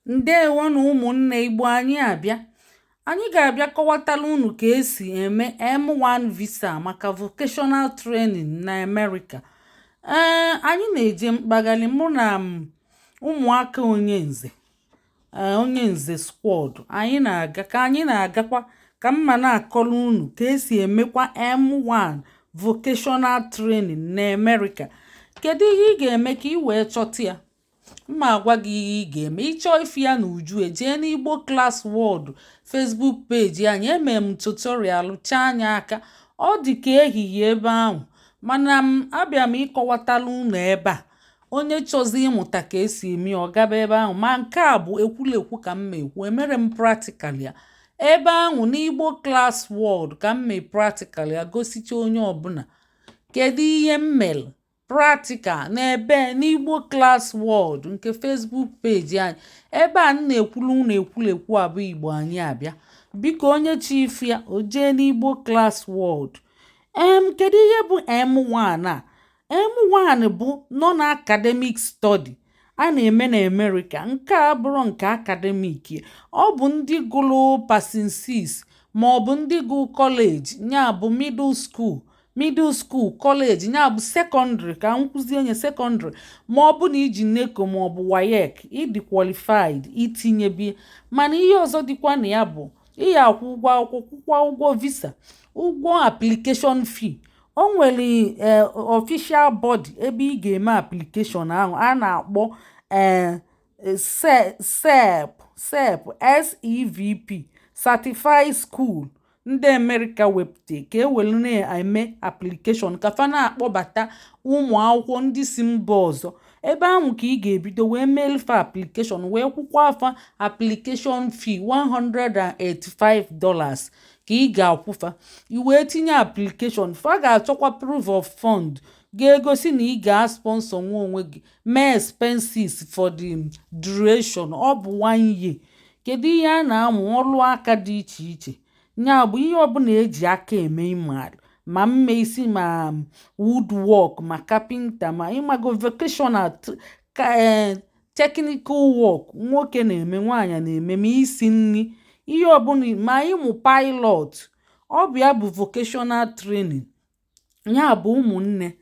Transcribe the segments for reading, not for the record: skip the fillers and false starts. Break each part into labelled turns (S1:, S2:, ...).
S1: Ndewo na ụmụnne Igbo, anyị ga-abịa kọwatala unu ka esi eme M1 visa maka vocational training na America. Anyị na-eje mkpagali mụ na ụmụaka Onyenze Squad. Anyị na-agakwa ka mma na-akọrọ unu ka esi emekwa M1 vocational training na America. Kedu ihe ị ga-eme ka ị wee chọta ya? Mma agwa gị ihe ị ga-eme ịchọ ife ya n'uju jee n'Igbo Class World Facebook page anyị. Emere m tutorial chaa anya aka, ọ dị ka ehihie ebe ahụ, mana abịa m ịkọwatala unu ebe a. Onye chọzi ịmụta ka esi eme ọ gaba ebe ahụ, ma nke a bụ ekwulekwu ka m ekwu, emere m practical ya ebe ahụ n'Igbo Class World ka m mee practical ya, gosicha onye ọbụla kedu ihe m mere practical n'ebe n'Igbo Class World nke Facebook page anyị. Ebe a na-ekwulekwu abụ Igbo anyị abịa, biko onye chief ya o jee n'Igbo Class World. Kedu ihe bụ M1 a? M1 bụ non-academic study a na-eme na America. Nke a bụrụ nke academic, ọ bụ ndị gụrụ passing 6 ma ọ bụ ndị gụrụ college, nya bụ middle school college, nya bụ secondary ka nkụzi enye secondary, ma ọ bụ na iji NECO ma ọ bụ WAEC ịdị qualified itinye mana ihe ọzọ dịkwa na ya bụ ihe akwụ ụgwọ akwụkwọ, ụgwọ visa, ụgwọ application fee. O nwere official body ebe ị ga-eme application ahụ a na-akpọ SEVP, Certified School, ndị America wepụta ka ewelu na-eme application ka fa na-akpọbata ụmụ akwụkwọ ndị si mba ọzọ. Ebe ahụ ka ị ga-ebido wee meelfe application wee kwụkwa afa application fee $185 ka ị ga-akwụfa. I wee tinye application, fa ga-achọkwa proof of fund ga-egosi na ị ga-sponsor nwa onwe gị, mee expenses for the duration, ọ bụ 1 year. Kedu ihe a na-amụ? Ọrụ aka dị iche iche, nya bụ ihe ọbụla eji aka eme ịmara, ma mme isi, ma woodwork, ma carpenter, ma ịmago vocational technical work nwoke na-eme, nwaanyị na-eme, ma isi nri, ihe ọbụla, ma ịmụ pilot, ọ bụ ya bụ vocational training. Ya bụ ụmụnne,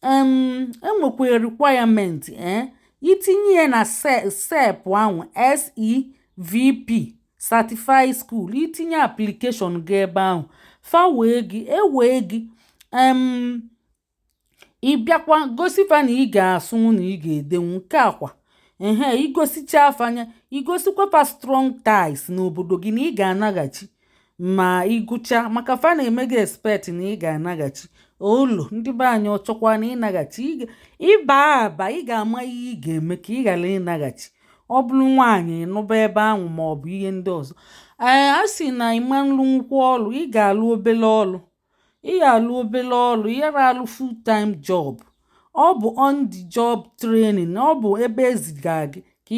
S1: enwekwa requirement itinye ya na SEP ahụ, SEVP, Certified School. Itinye application gị ebe ahụ, fa wee gị ịbịakwa gosifa na ị ga-asụnwu na ị ga-edenwu nke akwa igosicha afanya, igosikwa strong ties n'obodo gị na ị ga-anaghachi ma ịgụcha, maka fa na-eme gị expect na ị ga-anaghachi. Olo ndị be anyị ọchọkwa na ịnaghachi, ịba ị ga-ama ihe ị ga-eme ka ị ghara ịnaghachi. Ọ bụrụ nwaanyị nụba ebe ahụ ma ọ bụ ihe ndị ọzọ. A sị na ịma nlu nkwa ọrụ, ị ga-alụ obele ọrụ, ị ghara alụ full time job. Ọ bụ on the job training, ọ bụ ebe eziga gị ka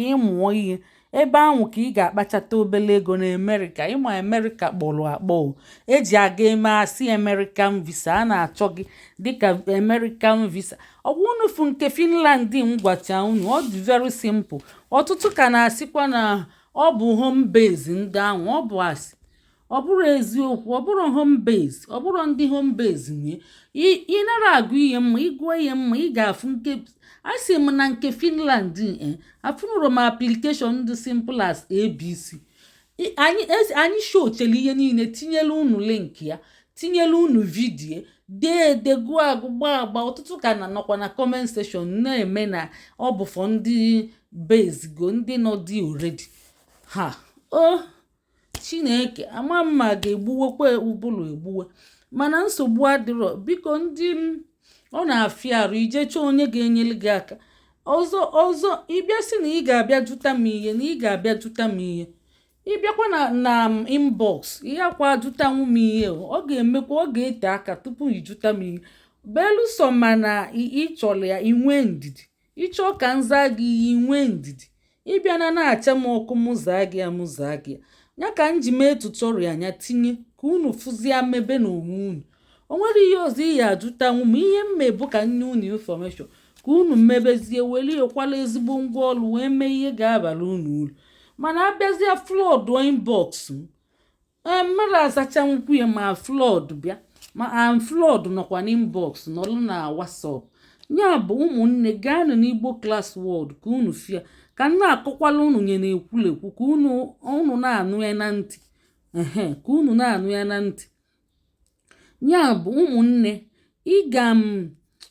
S1: ị mụọ ihe. Ebe ahụ ka ị ga-akpachata obele ego na America. Ịma America kpọrọ akpọ, eji aga eme asị American visa, a na-achọ gị dịka American visa. Ọ bụ unufu nke Finland m gwacha unu, ọ dị very simple. Ọtụtụ ka na-asịkwa na ọ bụ home base ndị ahụ, ọ bụ asị, ọ bụrụ eziokwu, ọ bụrụ home base, ọ bụrụ ndị home base nye ị nara agụ ihe mma, ịgụọ ihe mma, ị ga-afụ nke asị m na nke Finland afụnụrụ m application dị simple as ABC. Anyị showchara ihe niile, tinyela unu link ya, tinyela unu vidiyo, gụọ agụ, agba. Ọtụtụ ka na nọkwa na comment section na-eme na ọ bụ for ndị base go, ndị nọ dị already. Chineke ama mma ga-egbuwekwa ụbụrụ egbuwe, mana nsogbu adịrọ. Biko ndị ọ na-afịa arụ, ijecha onye ga-enyere gị aka. Ọzọ ịbịa sị na ị ga-abịa jụta m ihe, na ị ga-abịa jụta m ihe, ịbịakwa na inbox ihe akwa jụtanwu m ihe, ọ ga-emekwa, ọ ga-ete aka tupu ijụta m ihe. Beluso mana ịchọrọ ya, inwe ndidi, ịchọ ka nza gị ihe, inwe ndidi. Ịbịa na-acha m ọkụ, mụzaa gị ya ya ka m ji mee tutorial anya tinye ka unu fụzie mebe na onwe unu. O nwere ihe ọzọ ị ya ajụtanwu m, ihe mmebu ka nye unu information ka unu mebezie weliekwala ezigbo ngwa ọrụ wee mee ihe ga-abara unu uru. Mana abịazie flood inbox mmadụ azachanwukwu ya ma flood bịa ma flood nọkwa n'inbox nọrụ na WhatsApp. Ya bụ ụmụnne gaanụ n'Igbo Class World ka unu fia ka nna akọkwala unu nye na-ekwulekwu ka unu na-anụ ya na ntị ka unu na-anụ ya na ntị. Ya bụ ụmụnne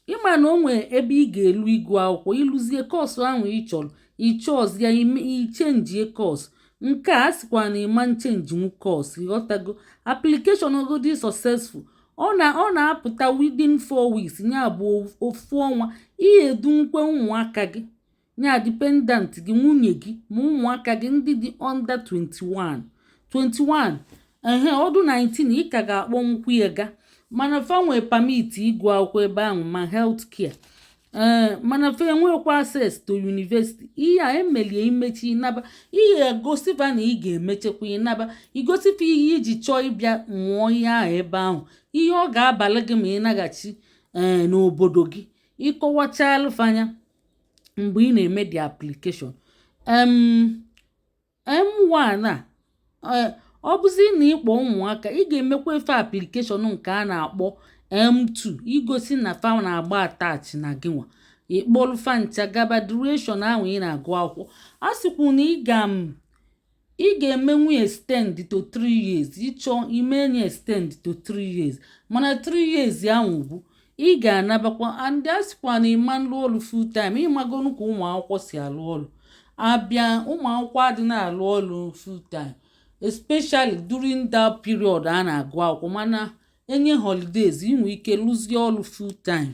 S1: ịma na o nwee ebe ị ga-elu ịgụ akwụkwọ ịlụzie kọọsụ ahụ ị chọrọ ịchọzie ichenjie kọọsụ nke a sịkwa na ịma nchenjinwu kọọsụ ịghọtago application ogo dị successful ọ na-apụta within 4 weeks ya bụ ofu ọnwa ihe edunkwe ụmụaka gị ya dependent gị nwunye gị ma ụmụaka gị ndị dị under 21 ọdụ 19 ị ka ga-akpọ nkwụ ya ga mana fa nwee permit ịgụ akwụkwọ ebe ahụ ma health care mana fa enwekwa access to university. Ihe a emelie imechi ịnaba ihe gosifa na ị ga-emechekwa ịnaba igosifa ihe iji chọọ ịbịa mụọ ihe ahụ ebe ahụ ihe ọ ga-abalị gị ma ị naghachi n'obodo gị ịkọwachalụfanya mgbe ị na-eme the application. M1 ọ bụzi na ịkpọ ụmụaka ị ga-emekwa efe application nke a na-akpọ M2 igosi na fa na-agba attach na gị nwa ịkpọlụfa ncha gaba duration ahụ ị na-agụ akwụkwọ. A sịkwu na ị ga-emenwu extend to 3 years ịchọ imenye extend to 3 years mana 3 years ahụ bụ ị ga-anabakwa and a sịkwa na ịma nlụ ọrụ full time ịmagonu ka ụmụ akwụkwọ si alụ ọrụ abịa ụmụ akwụkwọ adị na-alụ ọrụ full time especially during that period a na-agụ akwụkwọ mana enye holidays inwe ike lụzie ọrụ full time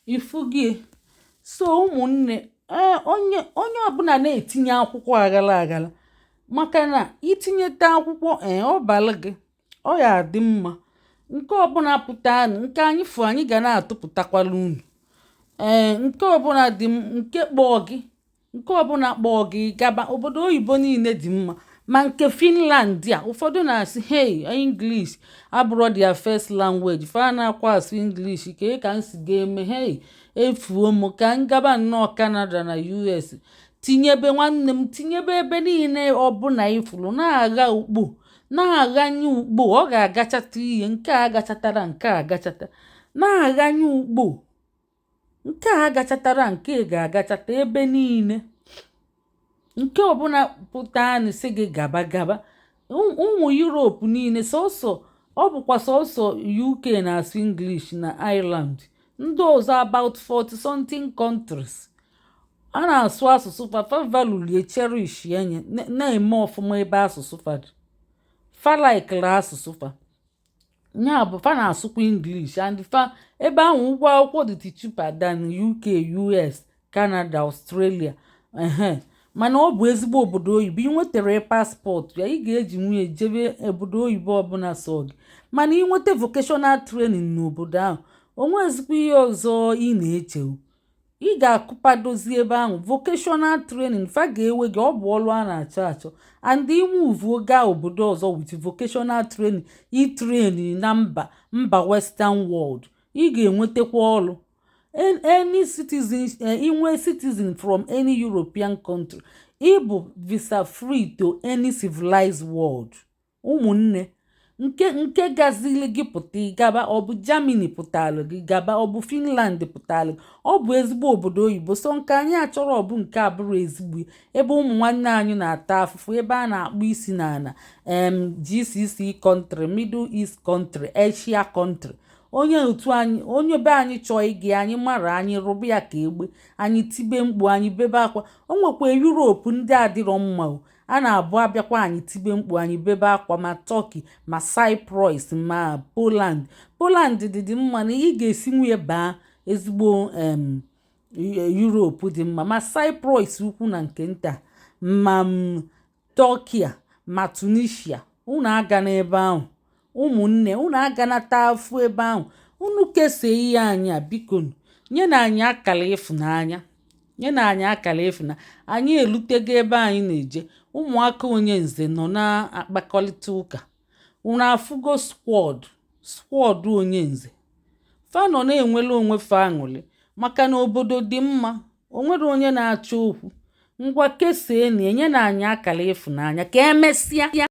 S1: ifugie. So ụmụnne onye ọbụla na-etinye akwụkwọ aghala maka na itinyeta akwụkwọ ọ balị gị ọ ya adị mma nke ọbụla pụta nke anyị fụ anyị ga na-atụpụtakwala unu nke ọbụla dị nke ọbụla kpọọ gị gaba obodo oyibo niile dị mma ma nke Finland a ụfọdụ na-asị hey English abụrụ their first language fa na-akwa asụ English ka m si ga-eme hey efuo m ka m gaba nnọọ Canada na US tinyebe nwanne m tinyebe ebe niile ọbụla ifuru na-aghanye ukpo ọ ga-agachata ihe nke a agachatara nke a agachata na-aghanye ukpo nke a agachatara nke ga-agachata ebe niile nke ọbụla pụta n'isi gị gaba ụmụ Europe niile sọsọ ọ bụkwa sọsọ UK na-asụ English na Ireland ndị ọzọ about 40 something countries a na-asụ asụsụ favaluli cherish enye na-eme ọfụma ebe asụsụ fa laikla asụsụ ya bụ fa na-asụkwa English and fa ebe ahụ ụgwọ akwụkwọ dị cheaper than UK, US, Canada, Australia mana ọ bụ ezigbo obodo oyibo ị nwetara paspọtụ ya ị ga-eji nwunye jebe obodo oyibo ọbụla so gị mana ị nweta vocational training n'obodo ahụ onwe ezigbo ihe ọzọ ị na-eche ị ga-akụpadozi ebe ahụ vocational training fa ga-ewe gị ọ bụ ọrụ a na-achọ and imuvuo gaa obodo ọzọ with vocational training itrain na mba western world ị ga-enwetakwa ọrụ any citizen inwe citizen from any European country ịbụ visa free to any civilized world. Ụmụnne nke gazili gị pụta gaba ọ bụ Germany pụtara gị gaba ọ bụ Finland pụtara gị ọ bụ ezigbo obodo oyibo so nke anyị achọrọ ọ bụ nke abụrụ ezigbo ebe ụmụ nwanne anyị na-ata afụfụ ebe a na-akpụ isi n'ala GCC country, Middle East country, Asia country. Onye otu anyị onye be anyị chọọ ige anyị mara anyị rụba ya ka egbe anyị tibe mkpu anyị bebe akwa o nwekwa Europe ndị adịrọ mma a na-abụ abịakwa anyị tibe mkpu anyị bebe akwa ma Turkey ma Cyprus ma Poland dị mma na ị ga-esi nwunye baa ezigbo Europe dị mma ma Cyprus ukwu na nke nta ma Turkey ma Tunisia unu aga n'ebe ahụ ụmụnne unu aga nata afụ ebe ahụ unu kese ihe anyị biko nye na anyị akara ịfụnanya anyị elutego ebe anyị na-eje ụmụaka Onyenze nọ na-akpakọrịta ụka unu afụgo squad Onyenze fa nọ na-enwele onwe fa aṅụrị maka na obodo dị mma, o nwere onye na-achọ okwu. Ngwa kesaa enyi enye na anyị akara ịfụnanya ka emesịa.